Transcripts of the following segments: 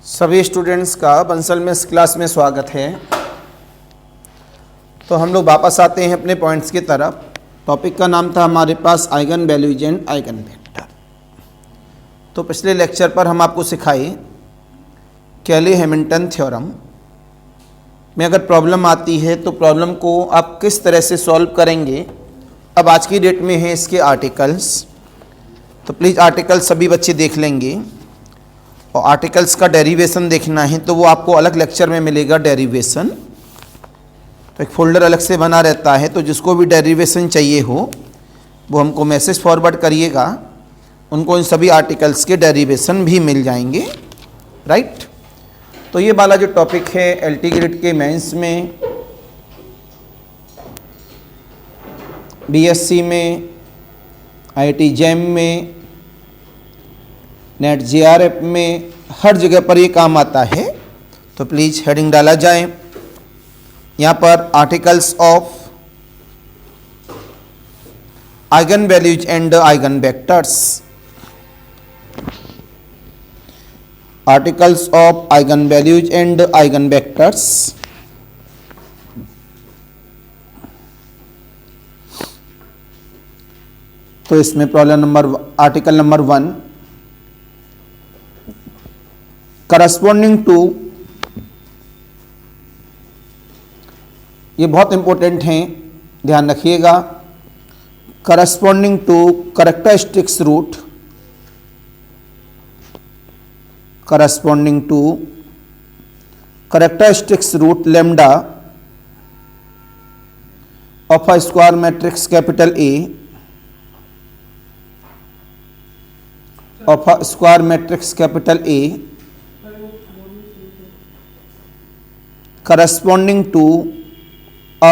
सभी स्टूडेंट्स का बंसल में इस क्लास में स्वागत है। तो हम लोग वापस आते हैं अपने पॉइंट्स की तरफ। टॉपिक का नाम था हमारे पास eigen values and eigen vector. तो पिछले लेक्चर पर हम आपको सिखाए कैली हैमिल्टन थ्योरम में अगर प्रॉब्लम आती है तो प्रॉब्लम को आप किस तरह से सॉल्व करेंगे। अब आज की डेट में है इसके आर्टिकल्स, तो प्लीज़ आर्टिकल्स सभी बच्चे देख लेंगे और आर्टिकल्स का डेरिवेशन देखना है तो वो आपको अलग लेक्चर में मिलेगा। डेरिवेशन तो एक फोल्डर अलग से बना रहता है, तो जिसको भी डेरिवेशन चाहिए हो वो हमको मैसेज फॉरवर्ड करिएगा, उनको इन सभी आर्टिकल्स के डेरिवेशन भी मिल जाएंगे। राइट। तो ये वाला जो टॉपिक है एलटी ग्रेड के मेंस में, बीएससी में, आईआईटी जैम में, नेट जेआरएफ में, हर जगह पर ये काम आता है। तो प्लीज़ हेडिंग डाला जाए यहाँ पर, articles of eigen values and eigen vectors. Articles of eigen values and eigen vectors. तो इसमें problem number article number 1, corresponding to, ये बहुत इंपॉर्टेंट हैं, ध्यान रखिएगा। Corresponding to characteristics root, corresponding to characteristics root lambda of a square matrix capital A of a square matrix capital A corresponding to a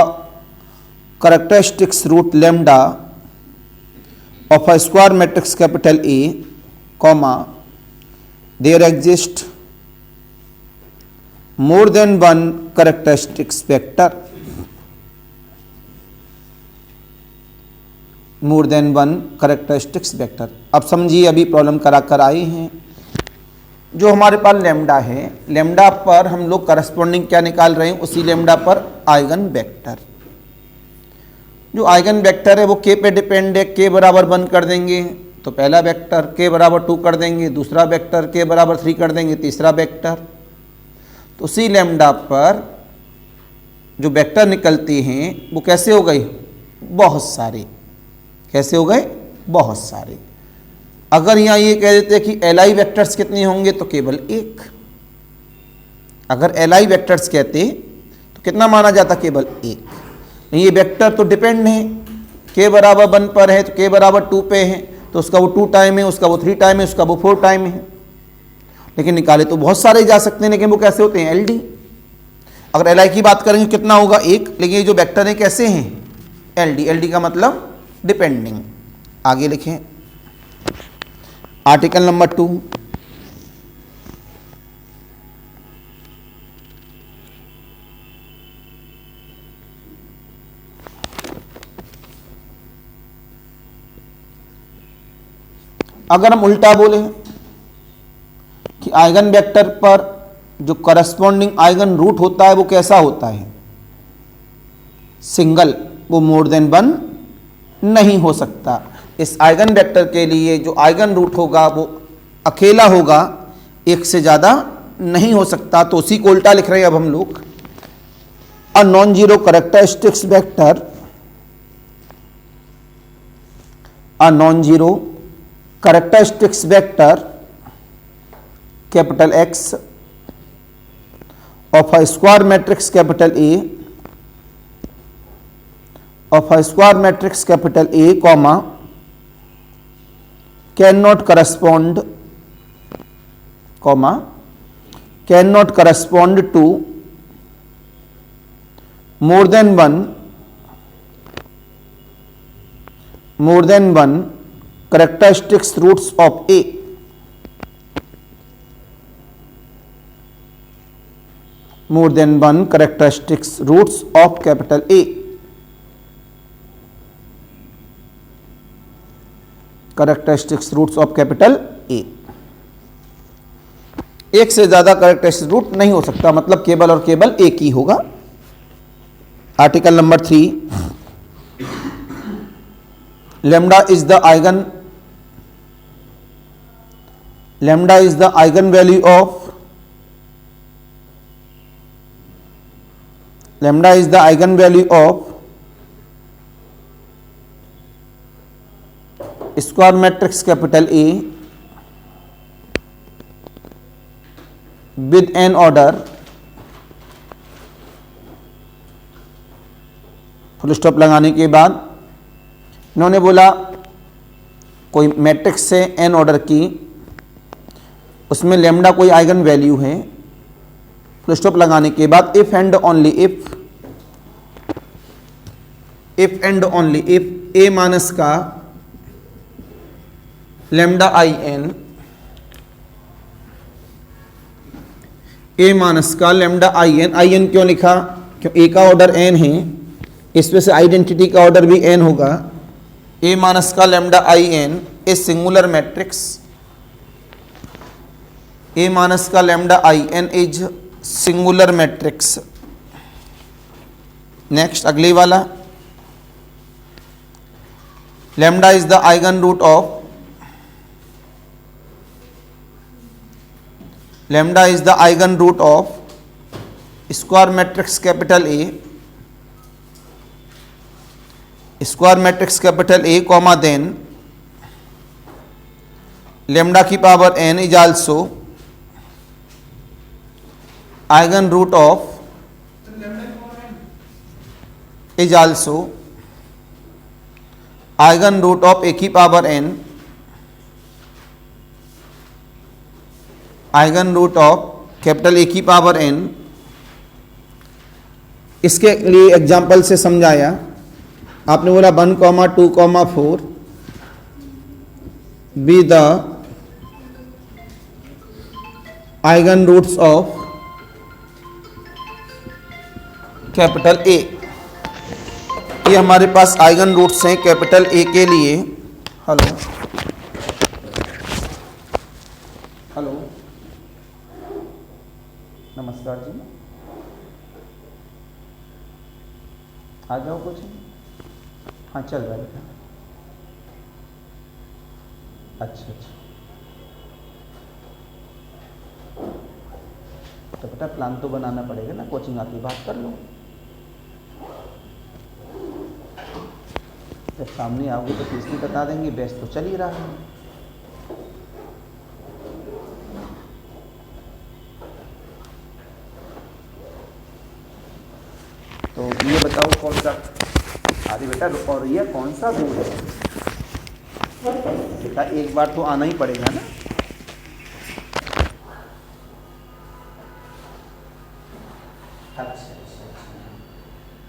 characteristics root lambda of a square matrix capital A, comma, there exist more than one characteristics vector, more than one characteristics vector। अब समझिए, अभी problem करा कर आए हैं। जो हमारे पास lambda है, लैम्डा पर हम लोग करस्पॉन्डिंग क्या निकाल रहे हैं, उसी लैम्डा पर आइगन वेक्टर। जो आइगन वेक्टर है वो के पे डिपेंड है। के बराबर 1 कर देंगे तो पहला वेक्टर, के बराबर 2 कर देंगे दूसरा वेक्टर, के बराबर 3 कर देंगे तीसरा वेक्टर। तो उसी लैम्डा पर जो वेक्टर निकलते हैं वो कैसे हो गए, बहुत सारे। कैसे हो गए, बहुत सारे। अगर यहाँ ये कह देते कि एलआई वेक्टर्स कितने होंगे तो केवल 1। अगर एलआई वेक्टर्स कहते तो कितना माना जाता, केवल 1। ये वेक्टर तो डिपेंड है, के बराबर 1 पर है तो के बराबर 2 पे है, तो उसका वो 2 टाइम है, उसका वो 3 टाइम है, उसका वो 4 टाइम है। लेकिन निकाले तो बहुत सारे जा सकते हैं, लेकिन वो कैसे होते हैं, एलडी। अगर एलआई की बात करेंगे कितना होगा, 1। लेकिन ये जो वेक्टर है कैसे हैं, एलडी। एलडी का मतलब डिपेंडिंग। आगे लिखें आर्टिकल नंबर 2, अगर हम उल्टा बोले कि आइगन वेक्टर पर जो करस्पॉन्डिंग आइगन रूट होता है वो कैसा होता है, सिंगल, वो मोर देन 1 नहीं हो सकता। इस आइगन वेक्टर के लिए जो आइगन रूट होगा वो अकेला होगा, एक से ज़्यादा नहीं हो सकता। तो उसी को उल्टा लिख रहे हैं अब हम लोग। A non zero characteristics vector, a non zero characteristics vector capital x of a square matrix capital A of a square matrix capital A, comma, cannot correspond, comma, cannot correspond to more than one characteristics roots of A, more than one characteristics roots of capital A, characteristics roots of capital A। एक से ज्यादा characteristic root नहीं हो सकता, मतलब केवल और केवल एक ही होगा। Article number 3, lambda is the eigen value of square matrix capital A with N order, full stop लगाने के बाद इन्होंने बोला कोई मैट्रिक्स है एन ऑर्डर की, उसमें लैम्डा कोई आइगन वैल्यू है, फुल स्टॉप लगाने के बाद if and only if A minus का lambda I N, A minus का लैम्डा आई एन क्यों लिखा? क्यों ए का ऑर्डर एन है, इसमें से आइडेंटिटी का ऑर्डर भी एन होगा। ए माइनस का lambda I N A singular matrix, A minus का lambda I N is singular matrix. Next अगली वाला, lambda is the eigen root of square matrix capital A comma then lambda की power N is also eigen root of A की power N, eigen root of capital A की power N. इसके लिए example से समझाया, आपने बोला 1,2,4 be the eigen roots of capital A. ये हमारे पास आइगन रूट्स हैं कैपिटल ए के लिए। हेलो हेलो नमस्कार जी, आ जाओ कुछ। हाँ चल रहा है बेटा। अच्छा तो बेटा प्लान तो बनाना पड़ेगा ना, कोचिंग आके बात कर लो। जब सामने आओगे तो फीस भी बता देंगे, बेस तो चल ही रहा है। तो ये बताओ कौन सा, अरे बेटा और ये कौन सा दूर है बेटा, एक बार तो आना ही पड़ेगा ना। अच्छा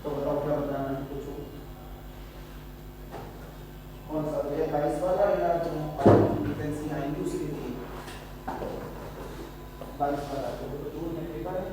तो बताओ क्या बताना है, पूछो। कौन सा, ये 22 वाला या जो फ्रीक्वेंसी आएंगी उसके लिए? 22 वाला तो दूर में पेपर है,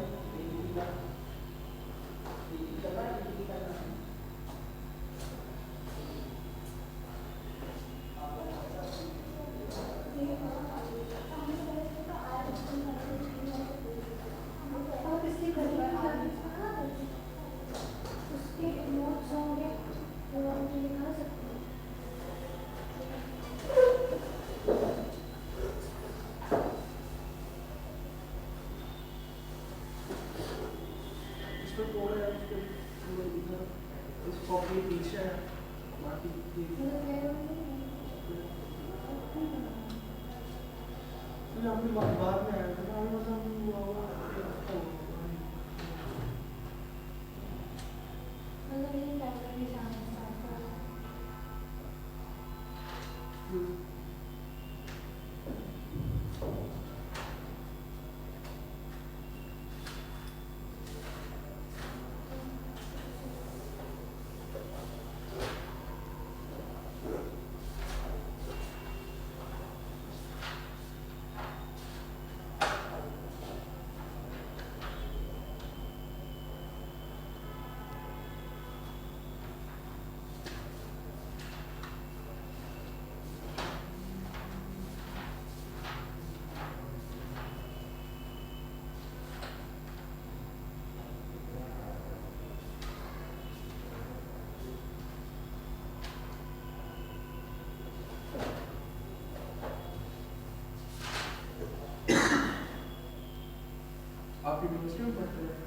आप यूनिवर्सिटी में पढ़ते हैं?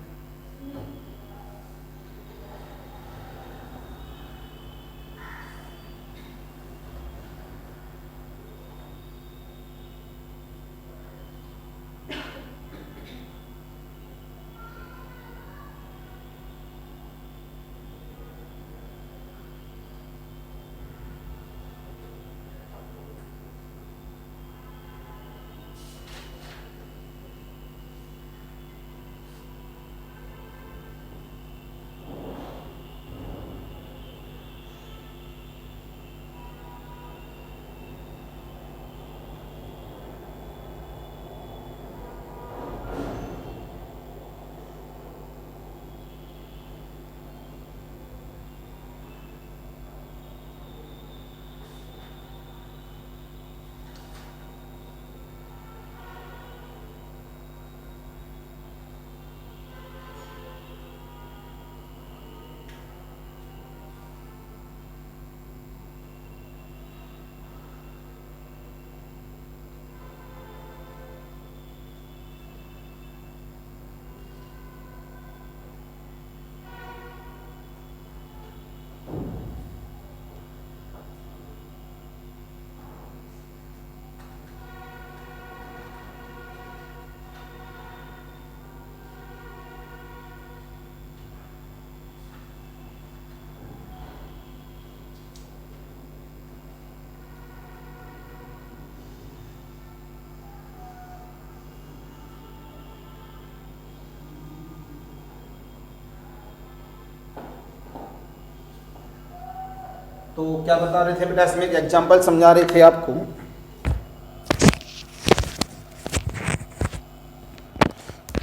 तो क्या बता रहे थे बेटा, इसमें एक एग्जाम्पल समझा रहे थे आपको।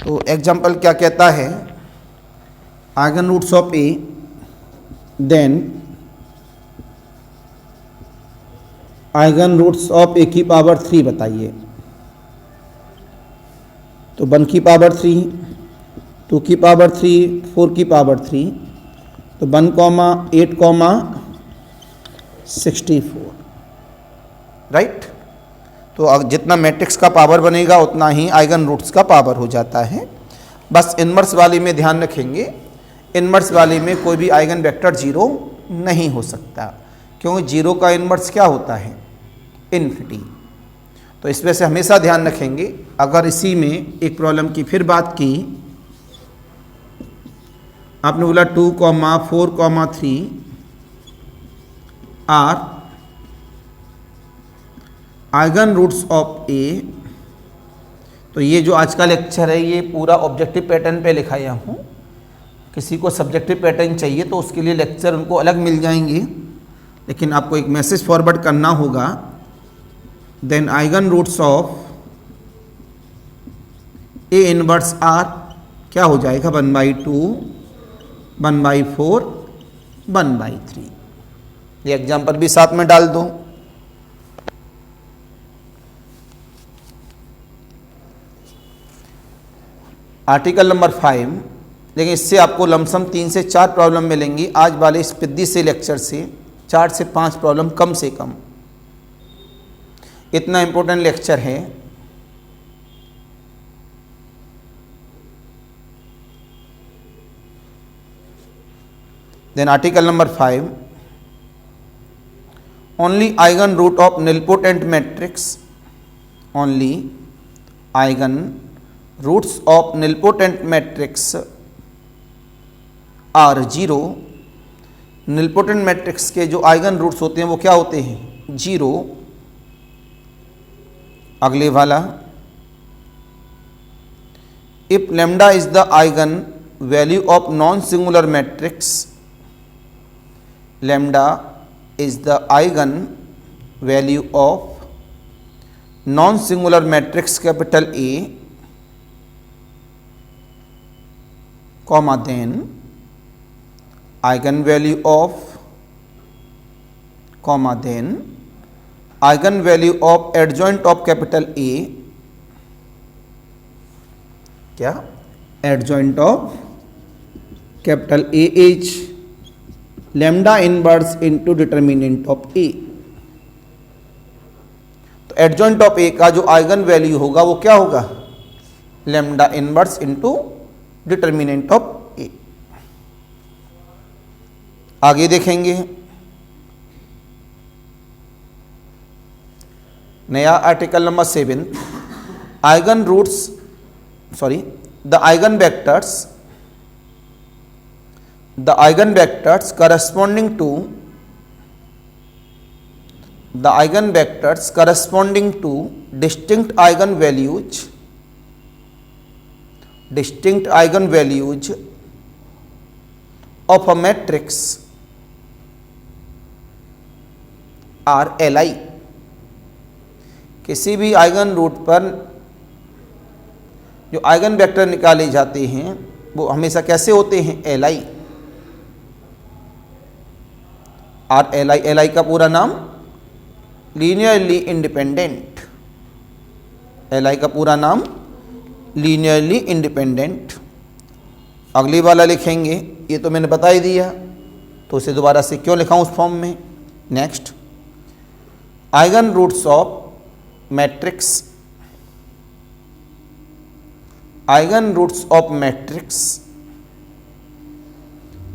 तो एग्जाम्पल क्या कहता है, eigen roots of A, then eigen roots of A की पावर 3 बताइए। तो 1 की पावर 3, 2 की पावर 3, 4 की पावर 3, तो 1, 8, 64, राइट। तो जितना मैट्रिक्स का पावर बनेगा उतना ही आइगन रूट्स का पावर हो जाता है। बस इनवर्स वाली में ध्यान रखेंगे, इनवर्स वाली में कोई भी आइगन वेक्टर 0 नहीं हो सकता, क्योंकि 0 का इनवर्स क्या होता है, इन्फिनिटी। तो इस वजह से हमेशा ध्यान रखेंगे। अगर इसी में एक प्रॉब्लम की फिर बात की, आपने बोला 2, 4, 3 are eigen roots of A. तो ये जो आज का लेक्चर है ये पूरा ऑब्जेक्टिव पैटर्न पे लिखाया हूँ। किसी को सब्जेक्टिव पैटर्न चाहिए तो उसके लिए लेक्चर उनको अलग मिल जाएंगे, लेकिन आपको एक मैसेज फॉरवर्ड करना होगा। Then eigen roots of A inverse are क्या हो जाएगा, 1/2, 1/4, 1/3। ये एग्जाम्पल भी साथ में डाल दो। आर्टिकल नंबर 5, लेकिन इससे आपको लमसम 3 से 4 प्रॉब्लम मिलेंगी आज वाले इस पिद्दी से लेक्चर से। 4 से 5 प्रॉब्लम कम से कम, इतना इंपॉर्टेंट लेक्चर है। Then article number 5, only eigen root of nilpotent matrix, only eigen roots of nilpotent matrix are 0। nilpotent matrix के जो आइगन रूट्स होते हैं वो क्या होते हैं, 0। अगले वाला, if lambda is the eigen value of non singular matrix, lambda is the eigen value of non singular matrix capital A, comma then eigen value of, comma then eigen value of adjoint of capital A, क्या, adjoint of capital A is lambda inverse into determinant of A. तो adjoint of ए का जो eigen value होगा वो क्या होगा, lambda inverse into determinant of A। आगे देखेंगे नया article number 7, eigen roots the eigenvectors corresponding to distinct eigenvalues of a matrix are Li। किसी भी आइगन रूट पर जो आइगन वेक्टर निकाले जाते हैं वो हमेशा कैसे होते हैं? Li। आर Li का पूरा नाम लीनियरली इंडिपेंडेंट। Li का पूरा नाम लीनियरली इंडिपेंडेंट। अगली वाला लिखेंगे, ये तो मैंने बता ही दिया, तो उसे दोबारा से क्यों लिखा उस फॉर्म में। Next, eigen roots of matrix, eigen roots of matrix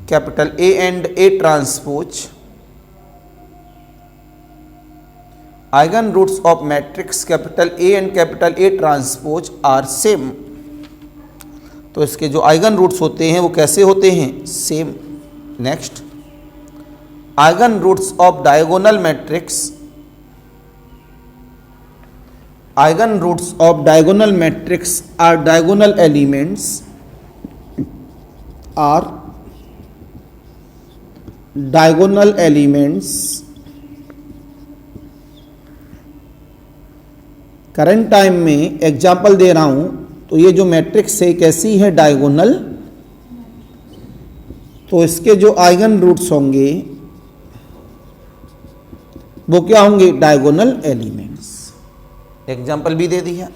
capital A and A transpose, eigen roots of matrix capital A and capital A transpose are same. तो इसके जो आइगन रूट्स होते हैं वो कैसे होते हैं? Same. Next, eigen roots of diagonal matrix, eigen roots of diagonal matrix are diagonal elements current time में एग्जाम्पल दे रहा हूं, तो ये जो मैट्रिक्स है कैसी है? डायगोनल। तो इसके जो आइगन रूट्स होंगे वो क्या होंगे? Diagonal elements. एग्जाम्पल भी दे दिया।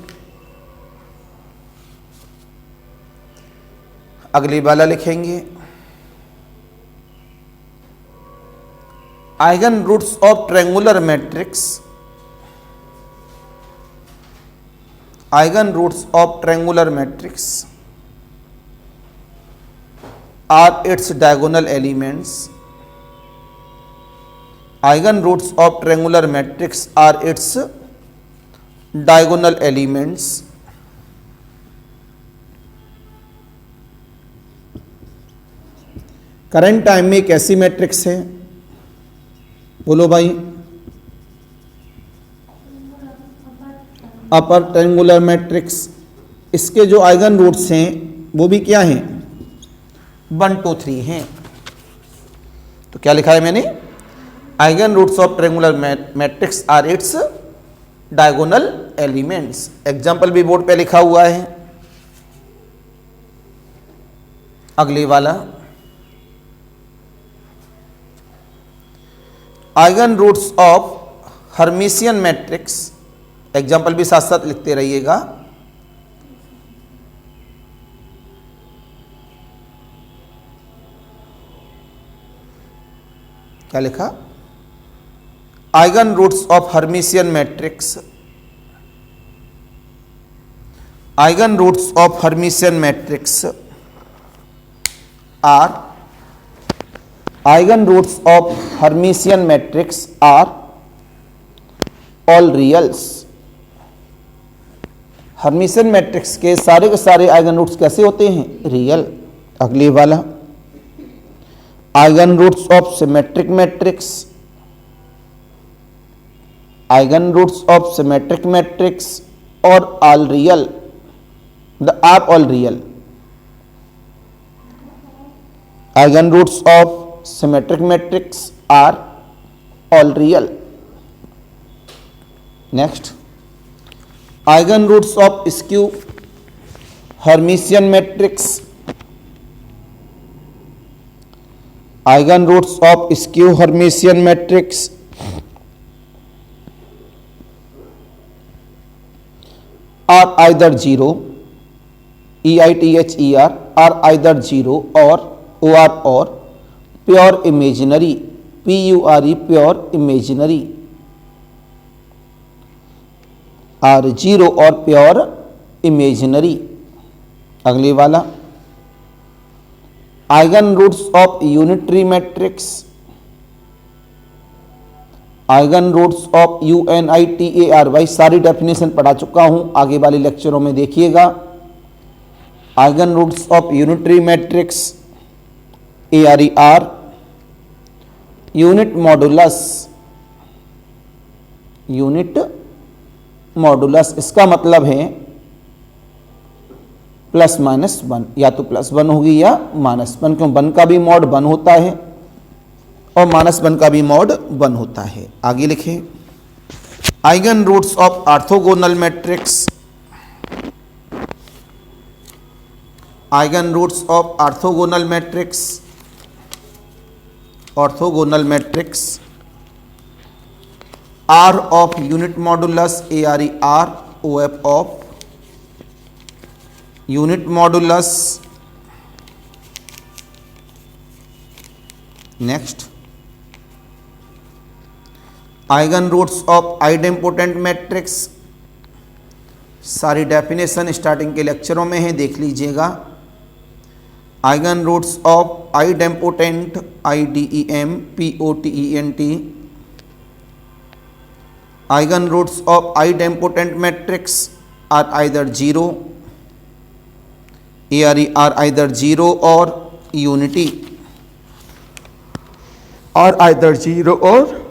अगली वाला लिखेंगे, eigen roots of triangular matrix, eigen roots of triangular matrix are its diagonal elements, eigen roots of triangular matrix are its diagonal elements. Current time में एक ऐसी मैट्रिक्स है, बोलो भाई, अपर ट्रायंगुलर मैट्रिक्स। इसके जो आइगन रूट्स हैं वो भी क्या हैं? 1 2 3 हैं। तो क्या लिखा है मैंने? Eigen roots of triangular matrix are its diagonal elements. Example भी बोर्ड पे लिखा हुआ है। अगली वाला, eigen roots of Hermitian matrix. Example भी साथ साथ लिखते रहिएगा। क्या लिखा? Eigen roots of Hermitian matrix, eigen roots of Hermitian matrix are, eigen roots of Hermitian matrix are all reals. Hermitian matrix के सारे आइगन रूट्स कैसे होते हैं? रियल। अगली वाला, eigen roots of symmetric matrix, eigen roots of symmetric matrix और all real, the are all real. Eigen roots of symmetric matrix are all real. Next, eigen roots of skew Hermitian matrix, eigen roots of skew Hermitian matrix are either 0, EITHER are either 0 or OR or pure imaginary, PURE pure imaginary, are 0 or pure imaginary। अगले वाला, eigen roots of unitary matrix, eigen roots of UNITARY, सारी definition पढ़ा चुका हूं, आगे वाले लेक्चरों में देखिएगा। Eigen roots of unitary matrix ARER, unit modulus, unit modulus इसका मतलब है प्लस माइनस वन, या तो प्लस वन होगी या माइनस वन, क्यों वन का भी मॉड वन होता है और माइनस वन का भी मॉड वन होता है। आगे लिखें, eigen roots of orthogonal matrix, eigen roots of orthogonal matrix, orthogonal matrix R of unit modulus ARER, OF of unit modulus. Next, eigen roots of idempotent matrix, सारी definition starting के लेक्चरों में है, देख लीजिएगा। Eigen roots of idempotent, IDEMPOTENT, eigen roots of idempotent matrix are either zero, ARER either zero और unity, और either zero और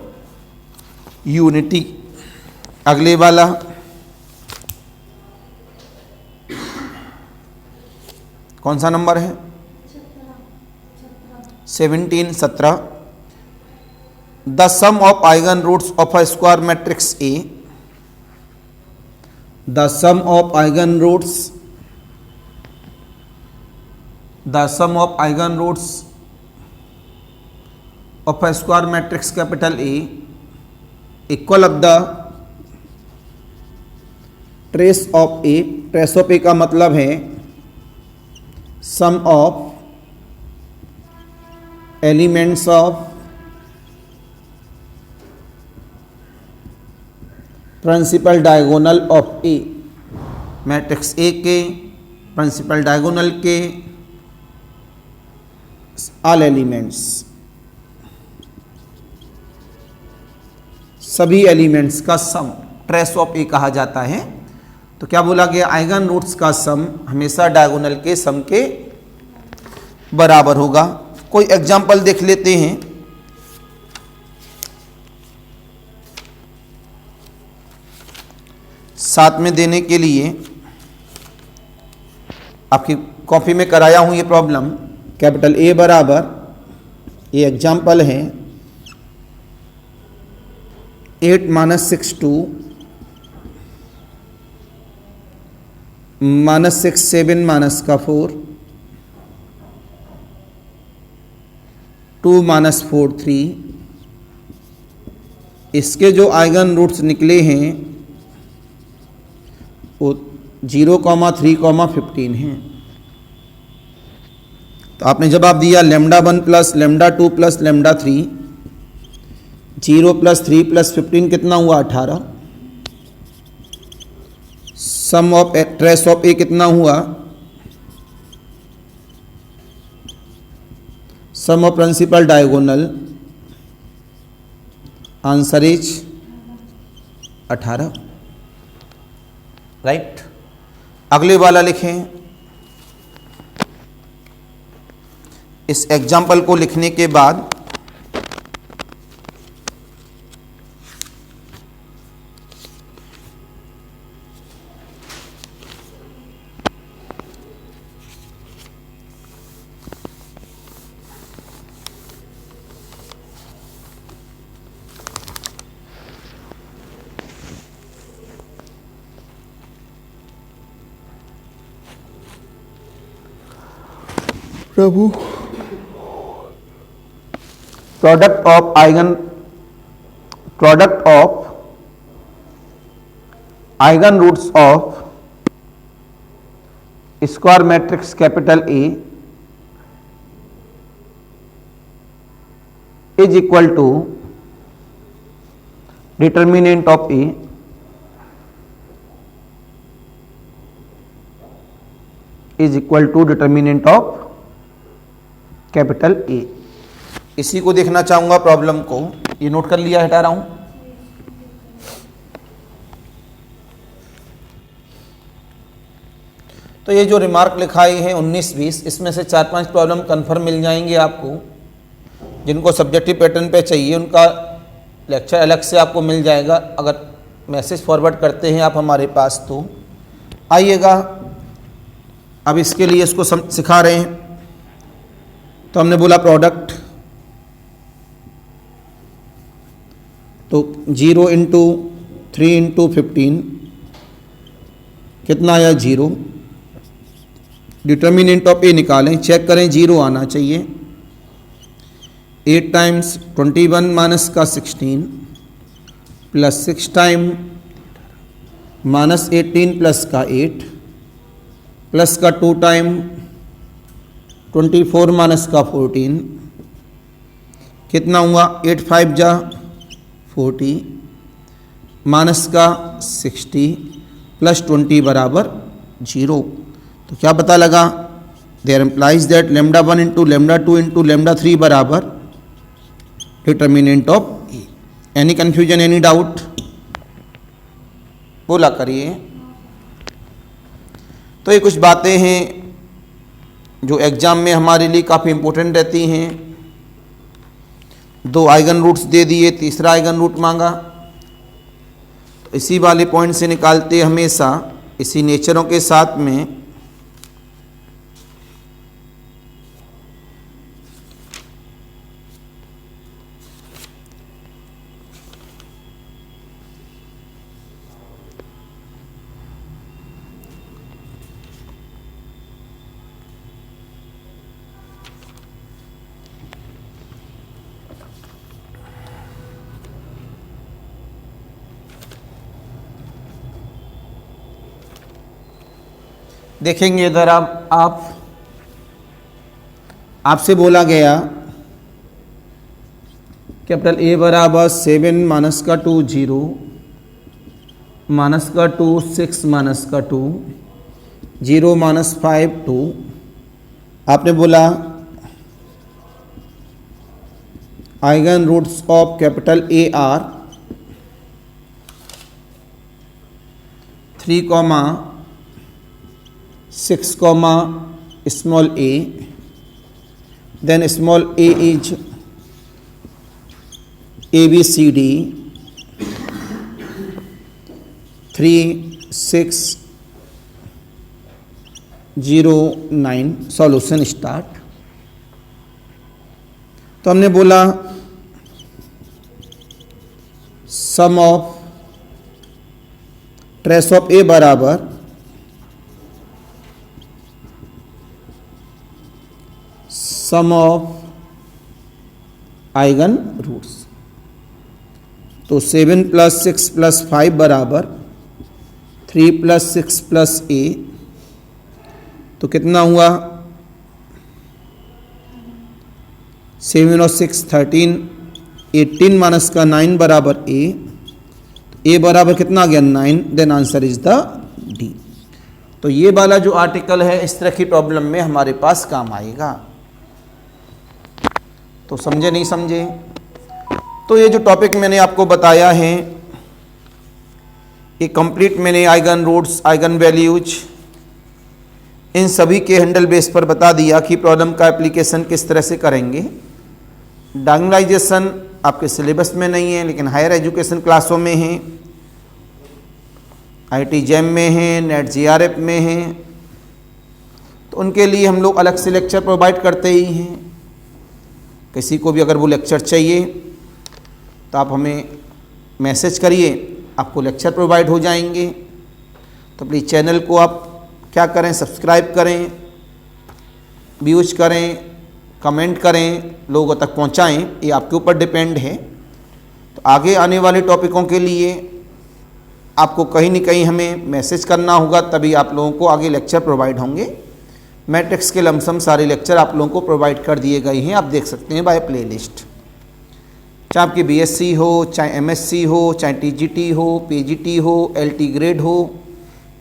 यूनिटी। अगले वाला, कौन सा नंबर है? 17 the sum of eigen roots of a square matrix A, the sum of eigen roots, the sum of eigen roots of a square matrix capital A equal of the trace of A, trace of A का मतलब है sum of elements of principal diagonal of A, matrix A के principal diagonal के all elements, सभी elements का sum trace of ए कहा जाता है। तो क्या बोला गया? आइगन रूट्स का सम हमेशा डायगोनल के सम के बराबर होगा। कोई एग्जांपल देख लेते हैं। साथ में देने के लिए आपकी कॉपी में कराया हूं ये प्रॉब्लम। कैपिटल ए बराबर, ये एग्जाम्पल है 8 - 6 2 -6 7 -4 2 -4 3। इसके जो आइगन रूट्स निकले हैं वो 0, 3, 15 हैं। तो आपने जवाब दिया λ1 + λ2 + λ3, 0 + 3 + 15 कितना हुआ? 18। Sum of trace of A कितना हुआ? Sum of principal diagonal, answer is 18। Right. अगले वाला लिखें। इस एग्जाम्पल को लिखने के बाद प्रभु product of eigen roots of square matrix capital A is equal to determinant of A is equal to determinant of capital A. इसी को देखना चाहूंगा प्रॉब्लम को, ये नोट कर लिया, हटा रहा हूं। तो ये जो रिमार्क लिखाई है 19-20, इसमें से 4-5 प्रॉब्लम कन्फर्म मिल जाएंगे आपको। जिनको सब्जेक्टिव पैटर्न पे चाहिए उनका लेक्चर अलग से आपको मिल जाएगा, अगर मैसेज फॉरवर्ड करते हैं आप हमारे पास तो आइएगा। अब इसके लिए इसको सिखा रहे हैं। तो हमने बोला प्रोडक्ट, तो 0 इंटू 3 इंटू 15 कितना आया 0। डिटर्मिनेंट ऑफ ए निकालें, चेक करें 0 आना चाहिए। 8 टाइम्स 21 माइनस का 16 प्लस 6 टाइम माइनस 18 प्लस का 8 प्लस का 2 टाइम 24 माइनस का 14 कितना हुआ 8 5 जा 40 माइनस का 60 प्लस 20 बराबर 0। तो क्या पता लगा, there implies that lambda 1 into lambda 2 into lambda 3 बराबर determinant of A. Any confusion, any doubt, बोला करिए। तो ये कुछ बातें हैं जो एग्जाम में हमारे लिए काफ़ी इंपॉर्टेंट रहती हैं। 2 आइगन रूट्स दे दिए, तीसरा आइगन रूट मांगा, तो इसी वाले पॉइंट से निकालते हमेशा, इसी नेचरों के साथ में। देखेंगे इधर आपसे बोला गया कैपिटल ए बराबर 7 माइनस का 2 0 माइनस का 2 6 माइनस का 2 0 माइनस 5 2। आपने बोला eigen roots of capital A are 3, 6, small a, then small a is ABCD 3 6 0 9। Solution start. तो हमने बोला सम ऑफ ट्रेस ऑफ ए बराबर सम ऑफ आइगन रूट्स। तो 7 प्लस 6 प्लस 5 बराबर 3 प्लस 6 प्लस ए। तो कितना हुआ 7 और 6 13, 18 माइनस का 9 बराबर ए। ए बराबर कितना आ गया 9। Then answer is the D. तो ये वाला जो आर्टिकल है इस तरह की प्रॉब्लम में हमारे पास काम आएगा। तो समझे नहीं समझे? तो ये जो टॉपिक मैंने आपको बताया है ये कंप्लीट मैंने आइगन रूट्स, आइगन वैल्यूज, इन सभी के हैंडल बेस पर बता दिया कि प्रॉब्लम का एप्लीकेशन किस तरह से करेंगे। डायगोनलाइजेशन आपके सिलेबस में नहीं है लेकिन हायर एजुकेशन क्लासों में है, आईटी जैम में है, नेट जीआरएफ में है, तो उनके लिए हम लोग अलग से लेक्चर प्रोवाइड करते ही हैं। किसी को भी अगर वो लेक्चर चाहिए तो आप हमें मैसेज करिए, आपको लेक्चर प्रोवाइड हो जाएंगे। तो प्लीज़ चैनल को आप क्या करें, सब्सक्राइब करें, व्यूज करें, कमेंट करें, लोगों तक पहुंचाएं, ये आपके ऊपर डिपेंड है। तो आगे आने वाले टॉपिकों के लिए आपको कहीं न कहीं हमें मैसेज करना होगा, तभी आप लोगों को आगे लेक्चर प्रोवाइड होंगे। मैट्रिक्स के लमसम सारे लेक्चर आप लोगों को प्रोवाइड कर दिए गए हैं, आप देख सकते हैं बाय प्लेलिस्ट। चाहे आपकी बीएससी हो, चाहे एमएससी हो, चाहे टीजीटी हो, पीजीटी हो, एलटी ग्रेड हो,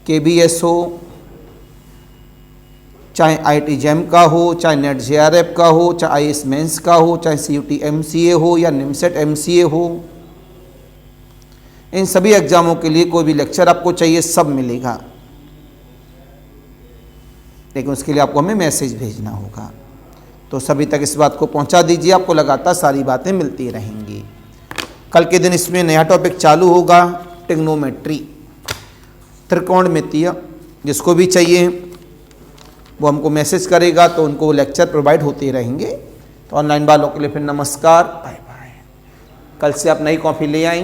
केबीएस हो, चाहे IIT जैम का हो, चाहे नेट JRF का हो, चाहे IAS मेंस का हो, चाहे CUT MCA हो या निमसेट MCA हो, इन सभी एग्जामों के लिए कोई भी लेक्चर आपको चाहिए सब मिलेगा, लेकिन उसके लिए आपको हमें मैसेज भेजना होगा। तो सभी तक इस बात को पहुंचा दीजिए, आपको लगातार सारी बातें मिलती रहेंगी। कल के दिन इसमें नया टॉपिक चालू होगा, ट्रिग्नोमेट्री, त्रिकोणमितीय। जिसको भी चाहिए वो हमको मैसेज करेगा, तो उनको वो लेक्चर प्रोवाइड होते रहेंगे। तो ऑनलाइन वालों के लिए फिर नमस्कार, बाय बाय। कल से आप नई कॉपी ले आएंगे।